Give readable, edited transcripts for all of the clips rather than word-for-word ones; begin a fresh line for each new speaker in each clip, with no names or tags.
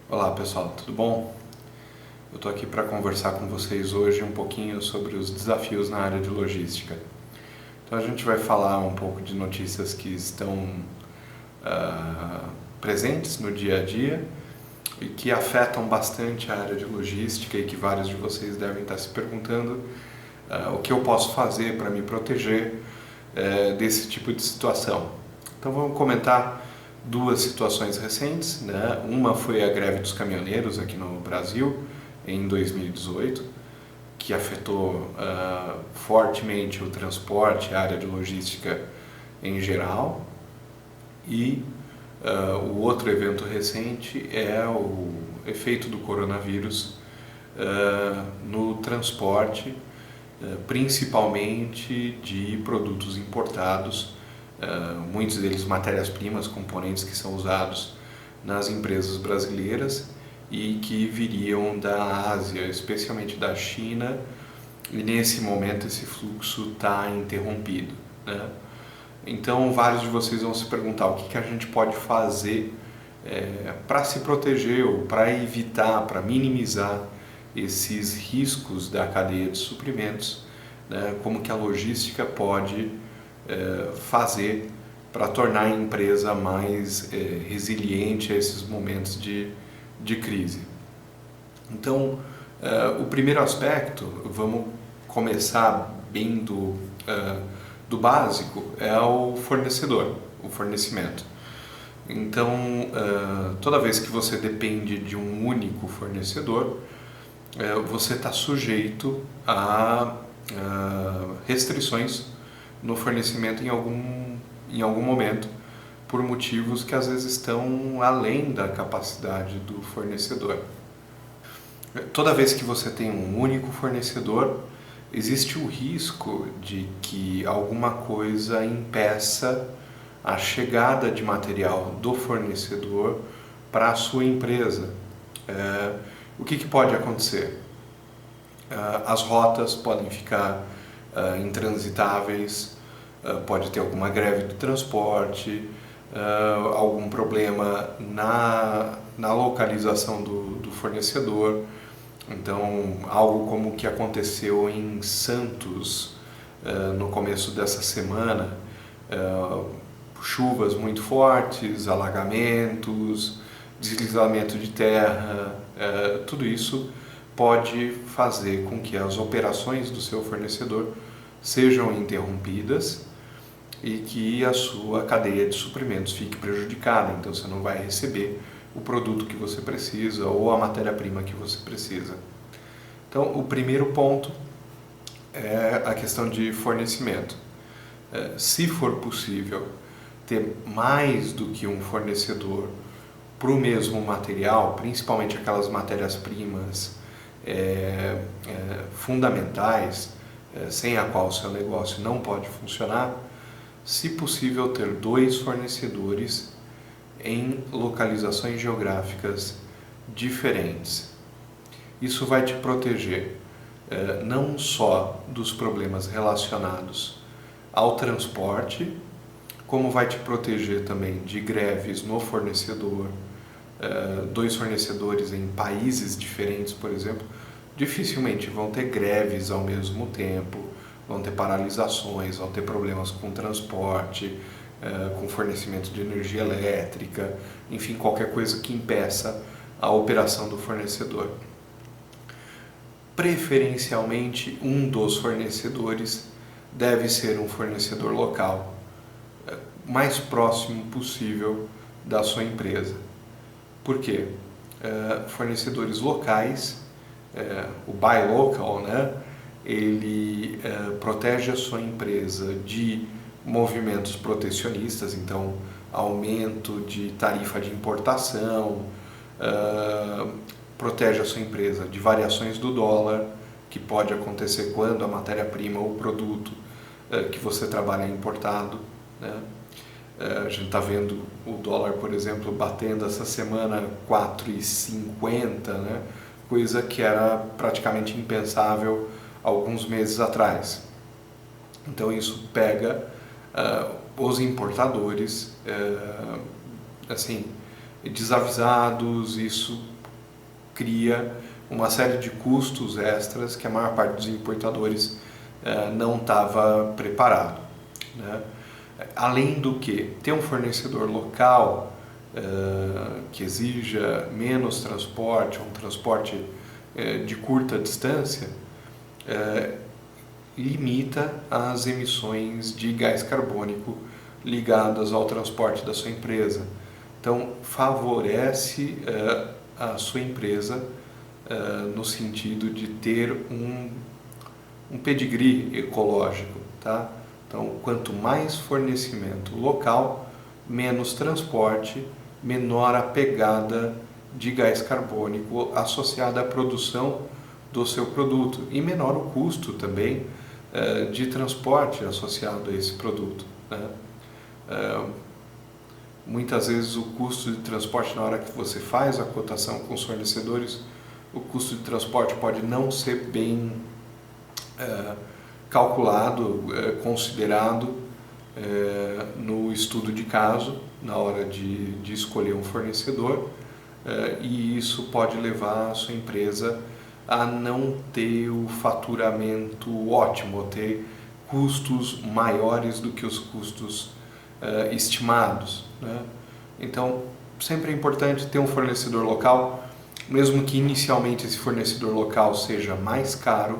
Olá pessoal, tudo bom? Eu estou aqui para conversar com vocês hoje um pouquinho sobre os desafios na área de logística. Então a gente vai falar um pouco de notícias que estão presentes no dia a dia e que afetam bastante a área de logística e que vários de vocês devem estar se perguntando o que eu posso fazer para me proteger desse tipo de situação. Então vamos comentar duas situações recentes, né? Uma foi a greve dos caminhoneiros aqui no Brasil em 2018, que afetou fortemente o transporte, a área de logística em geral, e o outro evento recente é o efeito do coronavírus no transporte, principalmente de produtos importados, muitos deles matérias-primas, componentes que são usados nas empresas brasileiras e que viriam da Ásia, especialmente da China, e nesse momento esse fluxo está interrompido, né? Então vários de vocês vão se perguntar o que a gente pode fazer para se proteger ou para evitar, para minimizar esses riscos da cadeia de suprimentos, né? Como que a logística pode fazer para tornar a empresa mais resiliente a esses momentos de crise. Então, o primeiro aspecto, vamos começar bem do básico, é o fornecedor, o fornecimento. Então, toda vez que você depende de um único fornecedor, você está sujeito a restrições no fornecimento em algum momento, por motivos que às vezes estão além da capacidade do fornecedor. Toda vez que você tem um único fornecedor, existe o risco de que alguma coisa impeça a chegada de material do fornecedor para a sua empresa. O que pode acontecer? As rotas podem ficar intransitáveis, pode ter alguma greve do transporte, algum problema na localização do fornecedor. Então, algo como o que aconteceu em Santos no começo dessa semana, chuvas muito fortes, alagamentos, deslizamento de terra, tudo isso pode fazer com que as operações do seu fornecedor sejam interrompidas e que a sua cadeia de suprimentos fique prejudicada. Então você não vai receber o produto que você precisa ou a matéria-prima que você precisa. Então o primeiro ponto é a questão de fornecimento. Se for possível ter mais do que um fornecedor para o mesmo material, principalmente aquelas matérias-primas fundamentais, sem a qual o seu negócio não pode funcionar, se possível ter 2 fornecedores em localizações geográficas diferentes. Isso vai te proteger não só dos problemas relacionados ao transporte, como vai te proteger também de greves no fornecedor. 2 fornecedores em países diferentes, por exemplo, dificilmente vão ter greves ao mesmo tempo, vão ter paralisações, vão ter problemas com transporte, com fornecimento de energia elétrica, enfim, qualquer coisa que impeça a operação do fornecedor. Preferencialmente, um dos fornecedores deve ser um fornecedor local, mais próximo possível da sua empresa. Por quê? Fornecedores locais, o buy local, né? Ele protege a sua empresa de movimentos protecionistas, então aumento de tarifa de importação, protege a sua empresa de variações do dólar, que pode acontecer quando a matéria-prima ou o produto que você trabalha é importado, né? A gente está vendo o dólar, por exemplo, batendo essa semana 4,50, né? Coisa que era praticamente impensável alguns meses atrás. Então isso pega os importadores assim, desavisados, isso cria uma série de custos extras que a maior parte dos importadores não estava preparado, né? Além do que, ter um fornecedor local que exija menos transporte, um transporte de curta distância, limita as emissões de gás carbônico ligadas ao transporte da sua empresa. Então, favorece a sua empresa no sentido de ter um pedigree ecológico, tá? Então, quanto mais fornecimento local, menos transporte, menor a pegada de gás carbônico associada à produção do seu produto e menor o custo também de transporte associado a esse produto, né? Muitas vezes o custo de transporte, na hora que você faz a cotação com os fornecedores, o custo de transporte pode não ser bem calculado, considerado no estudo de caso, na hora de escolher um fornecedor, e isso pode levar a sua empresa a não ter o faturamento ótimo, a ter custos maiores do que os custos estimados, né? Então, sempre é importante ter um fornecedor local, mesmo que inicialmente esse fornecedor local seja mais caro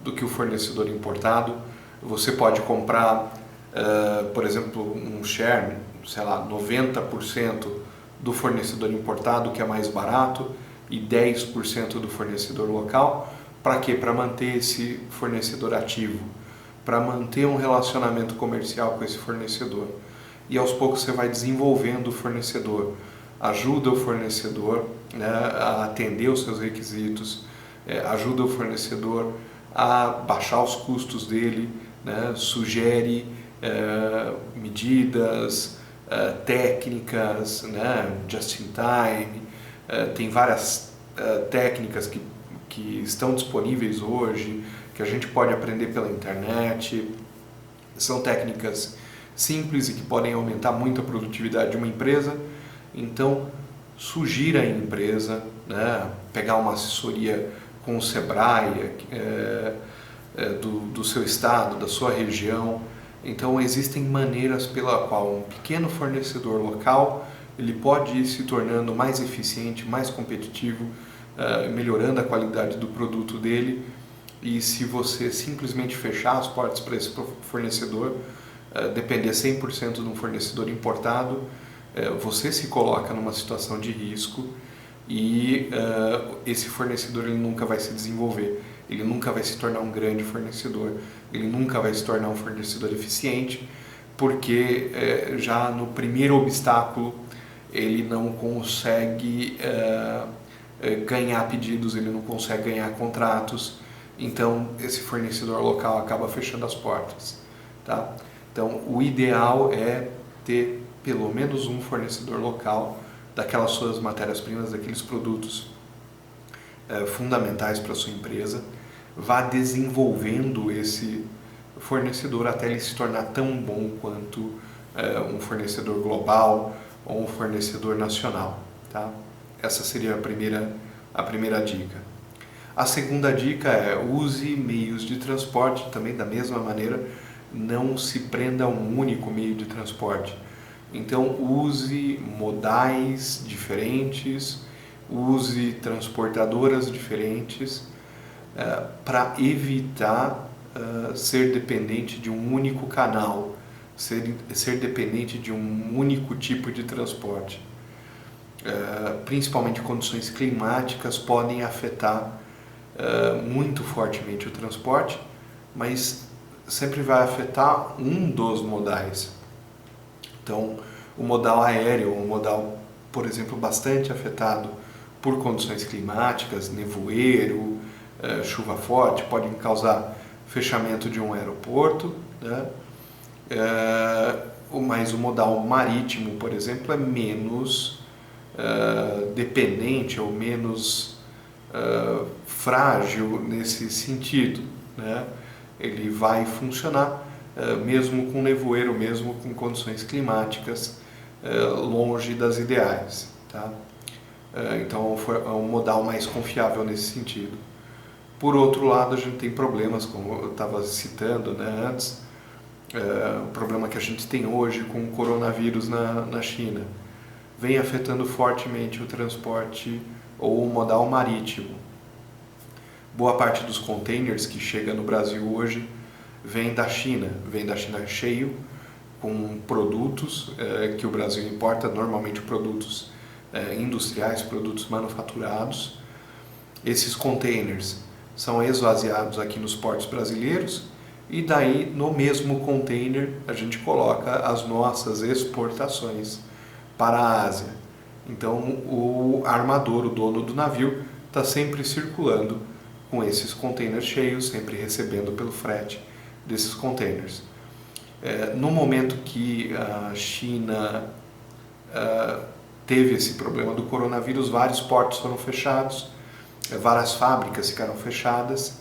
do que o fornecedor importado. Você pode comprar, por exemplo, um share, sei lá, 90% do fornecedor importado, que é mais barato, e 10% do fornecedor local. Para quê? Para manter esse fornecedor ativo, para manter um relacionamento comercial com esse fornecedor. E aos poucos você vai desenvolvendo o fornecedor, ajuda o fornecedor, né, a atender os seus requisitos, ajuda o fornecedor a baixar os custos dele, né, sugere medidas, técnicas, né, just in time, tem várias técnicas que estão disponíveis hoje, que a gente pode aprender pela internet. São técnicas simples e que podem aumentar muito a produtividade de uma empresa. Então, sugira à empresa, né, pegar uma assessoria com o Sebrae do seu estado, da sua região. Então, existem maneiras pela qual um pequeno fornecedor local ele pode ir se tornando mais eficiente, mais competitivo, melhorando a qualidade do produto dele. E se você simplesmente fechar as portas para esse fornecedor, depender 100% de um fornecedor importado, você se coloca numa situação de risco e esse fornecedor ele nunca vai se desenvolver, ele nunca vai se tornar um grande fornecedor, ele nunca vai se tornar um fornecedor eficiente, porque já no primeiro obstáculo ele não consegue ganhar pedidos, ele não consegue ganhar contratos. Então esse fornecedor local acaba fechando as portas, tá? Então o ideal é ter pelo menos um fornecedor local daquelas suas matérias-primas, daqueles produtos fundamentais para a sua empresa. Vá desenvolvendo esse fornecedor até ele se tornar tão bom quanto um fornecedor global ou um fornecedor nacional, tá? Essa seria a primeira dica. A segunda dica é use meios de transporte, também da mesma maneira, não se prenda a um único meio de transporte. Então use modais diferentes, use transportadoras diferentes para evitar ser dependente de um único canal, ser dependente de um único tipo de transporte. Principalmente condições climáticas podem afetar muito fortemente o transporte, mas sempre vai afetar um dos modais. Então, o modal aéreo, um modal, por exemplo, bastante afetado por condições climáticas, nevoeiro, chuva forte, podem causar fechamento de um aeroporto, né? Mas o modal marítimo, por exemplo, é menos dependente ou menos frágil nesse sentido, né? Ele vai funcionar mesmo com nevoeiro, mesmo com condições climáticas longe das ideais, tá? Então é um modal mais confiável nesse sentido. Por outro lado, a gente tem problemas, como eu estava citando, né, antes, o problema que a gente tem hoje com o coronavírus na China vem afetando fortemente o transporte ou o modal marítimo. Boa parte dos containers que chega no Brasil hoje vem da China cheio, com produtos que o Brasil importa, normalmente produtos industriais, produtos manufaturados. Esses containers são esvaziados aqui nos portos brasileiros e daí no mesmo container a gente coloca as nossas exportações para a Ásia. Então o armador, o dono do navio, está sempre circulando com esses containers cheios, sempre recebendo pelo frete desses containers. No momento que a China teve esse problema do coronavírus, vários portos foram fechados, várias fábricas ficaram fechadas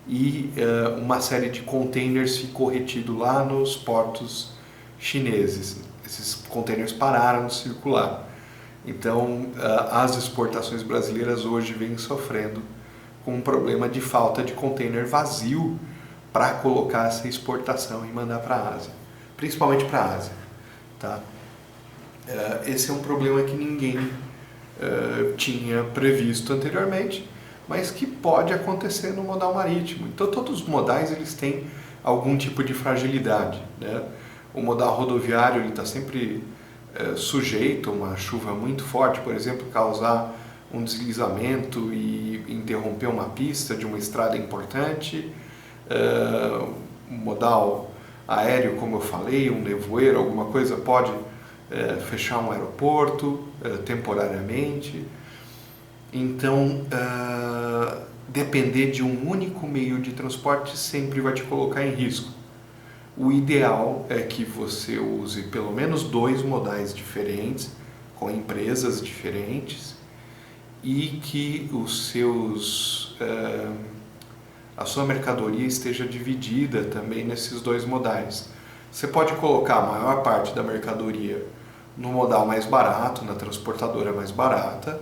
e uma série de containers ficou retido lá nos portos chineses. Esses containers pararam de circular. Então, as exportações brasileiras hoje vêm sofrendo com um problema de falta de container vazio para colocar essa exportação e mandar para a Ásia, principalmente para a Ásia. Tá? Esse é um problema que ninguém tinha previsto anteriormente, mas que pode acontecer no modal marítimo. Então todos os modais eles têm algum tipo de fragilidade, né? O modal rodoviário está sempre sujeito a uma chuva muito forte, por exemplo, causar um deslizamento e interromper uma pista de uma estrada importante. O modal aéreo, como eu falei, um nevoeiro, alguma coisa pode fechar um aeroporto temporariamente. Então, depender de um único meio de transporte sempre vai te colocar em risco. O ideal é que você use pelo menos 2 modais diferentes, com empresas diferentes, e que a sua mercadoria esteja dividida também nesses 2 modais. Você pode colocar a maior parte da mercadoria no modal mais barato, na transportadora mais barata,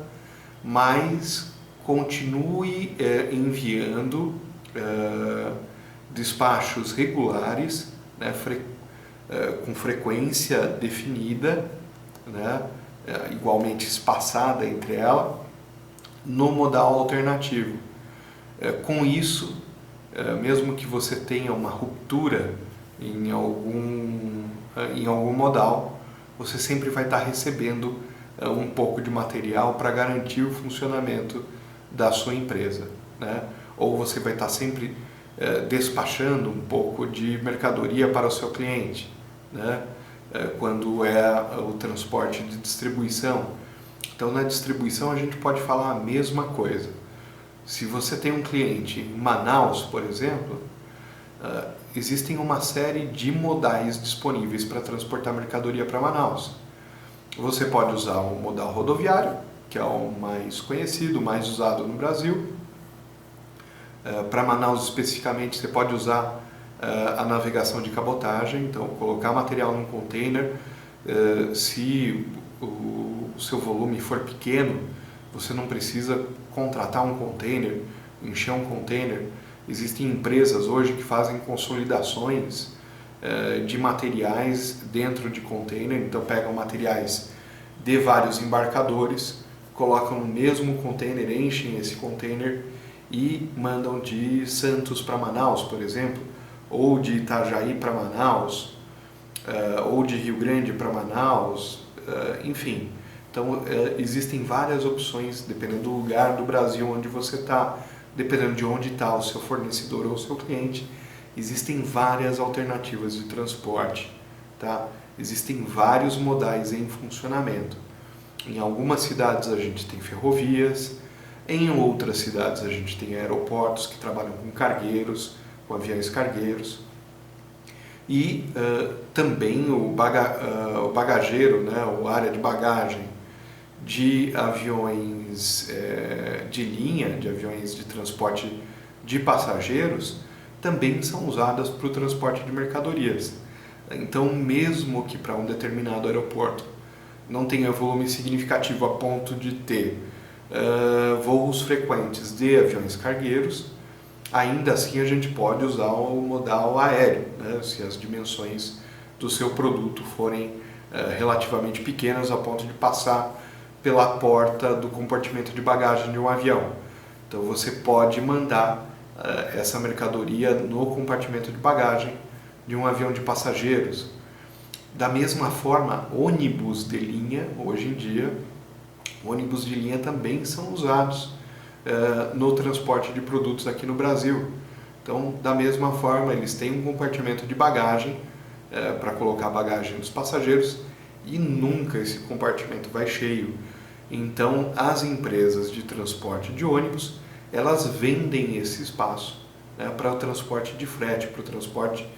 mas continue enviando despachos regulares, né, com frequência definida, né, igualmente espaçada entre ela, no modal alternativo. Com isso, mesmo que você tenha uma ruptura em algum modal, você sempre vai estar recebendo um pouco de material para garantir o funcionamento da sua empresa, né? Ou você vai estar sempre despachando um pouco de mercadoria para o seu cliente, né? Quando é o transporte de distribuição. Então, na distribuição a gente pode falar a mesma coisa. Se você tem um cliente em Manaus, por exemplo, existem uma série de modais disponíveis para transportar mercadoria para Manaus. Você pode usar o modal rodoviário, que é o mais conhecido, mais usado no Brasil. Para Manaus especificamente, você pode usar a navegação de cabotagem, então colocar material num container. Se o seu volume for pequeno, você não precisa contratar um container, encher um container. Existem empresas hoje que fazem consolidações de materiais dentro de container, então pegam materiais de vários embarcadores, colocam no mesmo container, enchem esse container e mandam de Santos para Manaus, por exemplo, ou de Itajaí para Manaus, ou de Rio Grande para Manaus, enfim. Então existem várias opções, dependendo do lugar do Brasil onde você está, dependendo de onde está o seu fornecedor ou o seu cliente, existem várias alternativas de transporte, tá? Existem vários modais em funcionamento. Em algumas cidades a gente tem ferrovias, em outras cidades a gente tem aeroportos que trabalham com cargueiros, com aviões cargueiros. E também o bagageiro, né, a área de bagagem de aviões de linha, de aviões de transporte de passageiros, também são usadas para o transporte de mercadorias. Então, mesmo que para um determinado aeroporto não tenha volume significativo a ponto de ter voos frequentes de aviões cargueiros, ainda assim a gente pode usar o modal aéreo, né? Se as dimensões do seu produto forem relativamente pequenas a ponto de passar pela porta do compartimento de bagagem de um avião. Então você pode mandar essa mercadoria no compartimento de bagagem de um avião de passageiros. Da mesma forma, ônibus de linha, hoje em dia, ônibus de linha também são usados no transporte de produtos aqui no Brasil. Então, da mesma forma, eles têm um compartimento de bagagem para colocar a bagagem dos passageiros e nunca esse compartimento vai cheio. Então, as empresas de transporte de ônibus, elas vendem esse espaço para o transporte de frete, para o transporte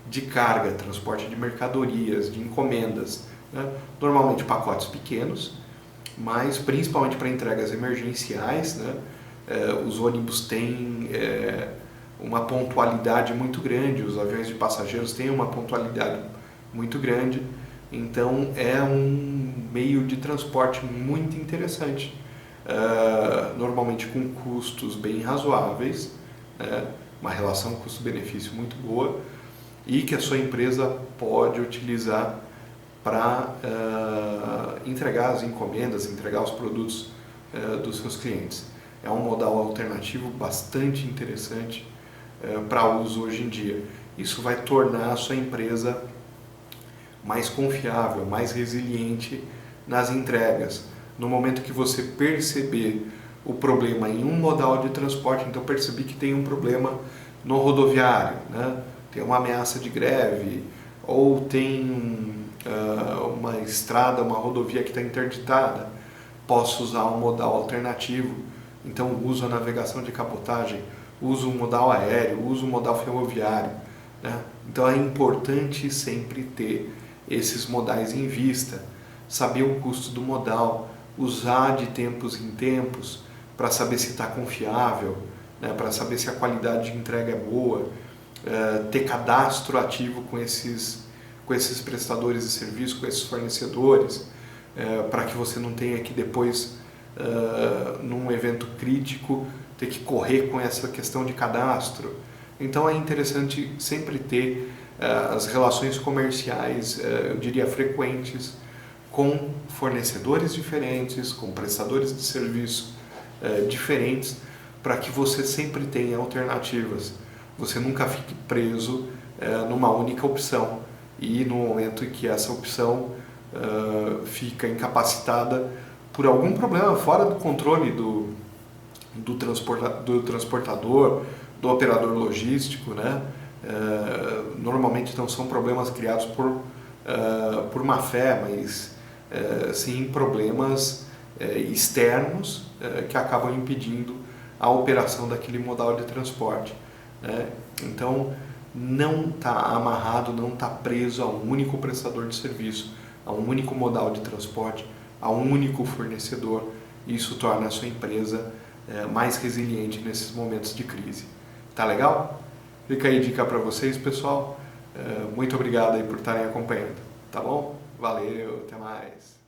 de carga, transporte de mercadorias, de encomendas, né? Normalmente pacotes pequenos, mas principalmente para entregas emergenciais, né? Os ônibus têm uma pontualidade muito grande, os aviões de passageiros têm uma pontualidade muito grande, então é um meio de transporte muito interessante, normalmente com custos bem razoáveis, né? Uma relação custo-benefício muito boa, e que a sua empresa pode utilizar para entregar as encomendas, entregar os produtos dos seus clientes. É um modal alternativo bastante interessante para uso hoje em dia. Isso vai tornar a sua empresa mais confiável, mais resiliente nas entregas. No momento que você perceber o problema em um modal de transporte, então percebi que tem um problema no rodoviário, né? Tem uma ameaça de greve, ou tem uma estrada, uma rodovia que está interditada, posso usar um modal alternativo, então uso a navegação de cabotagem, uso o modal aéreo, uso o modal ferroviário, né? Então é importante sempre ter esses modais em vista, saber o custo do modal, usar de tempos em tempos para saber se está confiável, né? Para saber se a qualidade de entrega é boa, ter cadastro ativo com esses prestadores de serviço, com esses fornecedores, para que você não tenha que depois, num evento crítico, ter que correr com essa questão de cadastro. Então é interessante sempre ter as relações comerciais, eu diria frequentes, com fornecedores diferentes, com prestadores de serviço diferentes, para que você sempre tenha alternativas. Você nunca fique preso numa única opção, e no momento em que essa opção fica incapacitada por algum problema fora do controle do transportador, do operador logístico, né? Normalmente não são problemas criados por má fé, mas sim problemas externos que acabam impedindo a operação daquele modal de transporte, né? Então, não está amarrado, não está preso a um único prestador de serviço, a um único modal de transporte, a um único fornecedor. Isso torna a sua empresa mais resiliente nesses momentos de crise. Tá legal? Fica aí a dica para vocês, pessoal. Muito obrigado aí por estarem acompanhando, tá bom? Valeu, até mais!